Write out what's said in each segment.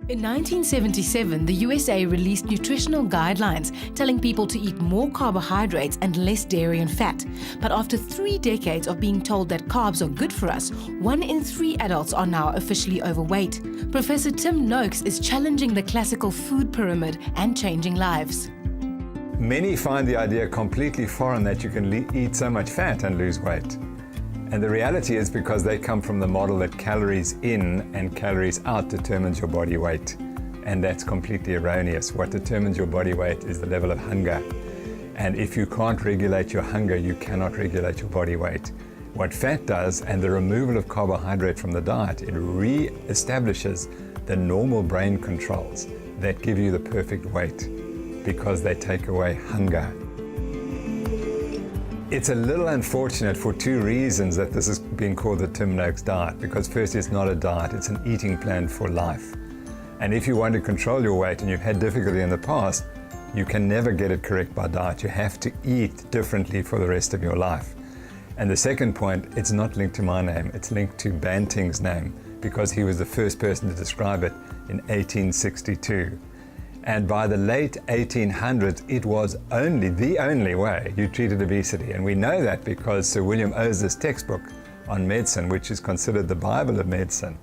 In 1977, the USA released nutritional guidelines telling people to eat more carbohydrates and less dairy and fat. But after 3 decades of being told that carbs are good for us, 1 in 3 adults are now officially overweight. Professor Tim Noakes is challenging the classical food pyramid and changing lives. Many find the idea completely foreign that you can eat so much fat and lose weight. And the reality is because they come from the model that calories in and calories out determines your body weight. And that's completely erroneous. What determines your body weight is the level of hunger. And if you can't regulate your hunger, you cannot regulate your body weight. What fat does, and the removal of carbohydrate from the diet, it re-establishes the normal brain controls that give you the perfect weight because they take away hunger. It's a little unfortunate for 2 reasons that this is being called the Tim Noakes diet, because first, it's not a diet, it's an eating plan for life. And if you want to control your weight and you've had difficulty in the past, you can never get it correct by diet. You have to eat differently for the rest of your life. And the second point, it's not linked to my name, it's linked to Banting's name, because he was the first person to describe it in 1862. And by the late 1800s, it was the only way you treated obesity. And we know that because Sir William Osler's textbook on medicine, which is considered the Bible of medicine,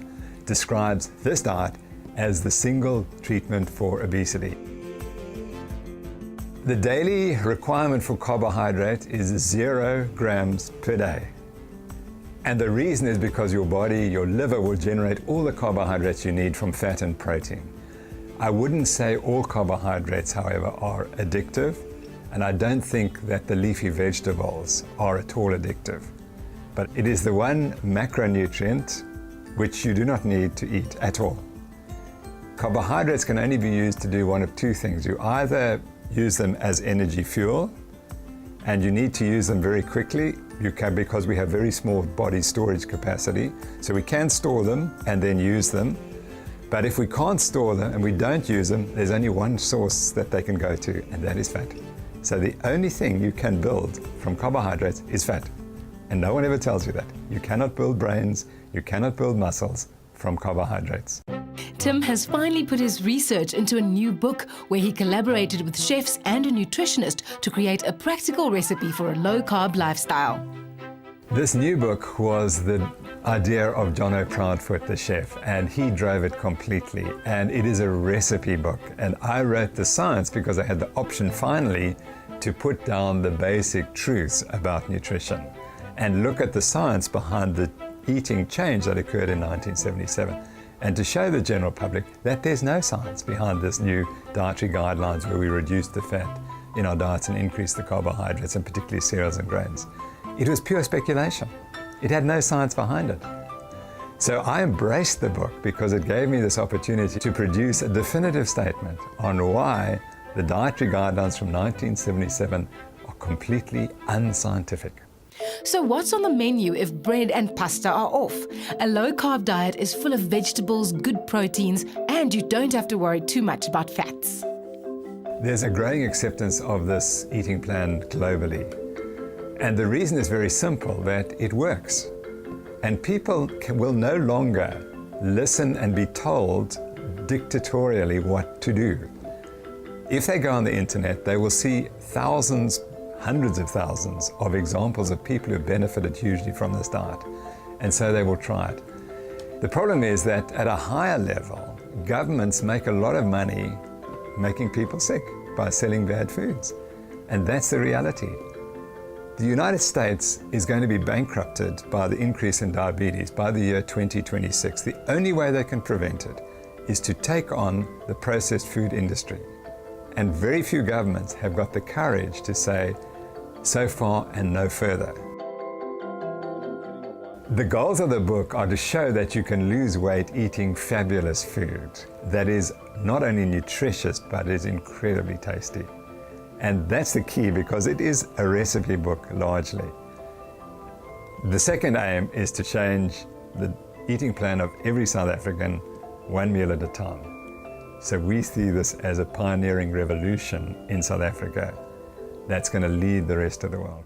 describes this diet as the single treatment for obesity. The daily requirement for carbohydrate is 0 grams per day. And the reason is because your body, your liver, will generate all the carbohydrates you need from fat and protein. I wouldn't say all carbohydrates, however, are addictive, and I don't think that the leafy vegetables are at all addictive. But it is the one macronutrient which you do not need to eat at all. Carbohydrates can only be used to do one of 2 things. You either use them as energy fuel, and you need to use them very quickly. You can, because we have very small body storage capacity, so we can store them and then use them. But if we can't store them and we don't use them, there's only one source that they can go to, and that is fat. So the only thing you can build from carbohydrates is fat. And no one ever tells you that. You cannot build brains, you cannot build muscles from carbohydrates. Tim has finally put his research into a new book where he collaborated with chefs and a nutritionist to create a practical recipe for a low-carb lifestyle. This new book was the idea of Jono Proudfoot, the chef, and he drove it completely. And it is a recipe book. And I wrote the science because I had the option finally to put down the basic truths about nutrition and look at the science behind the eating change that occurred in 1977. And to show the general public that there's no science behind this new dietary guidelines where we reduce the fat in our diets and increase the carbohydrates, and particularly cereals and grains. It was pure speculation. It had no science behind it. So I embraced the book because it gave me this opportunity to produce a definitive statement on why the dietary guidelines from 1977 are completely unscientific. So what's on the menu if bread and pasta are off? A low-carb diet is full of vegetables, good proteins, and you don't have to worry too much about fats. There's a growing acceptance of this eating plan globally. And the reason is very simple, that it works. And people will no longer listen and be told dictatorially what to do. If they go on the internet, they will see thousands, hundreds of thousands of examples of people who benefited hugely from this diet. And so they will try it. The problem is that at a higher level, governments make a lot of money making people sick by selling bad foods. And that's the reality. The United States is going to be bankrupted by the increase in diabetes by the year 2026. The only way they can prevent it is to take on the processed food industry. And very few governments have got the courage to say, so far and no further. The goals of the book are to show that you can lose weight eating fabulous food that is not only nutritious, but is incredibly tasty. And that's the key, because it is a recipe book largely. The second aim is to change the eating plan of every South African, one meal at a time. So we see this as a pioneering revolution in South Africa that's going to lead the rest of the world.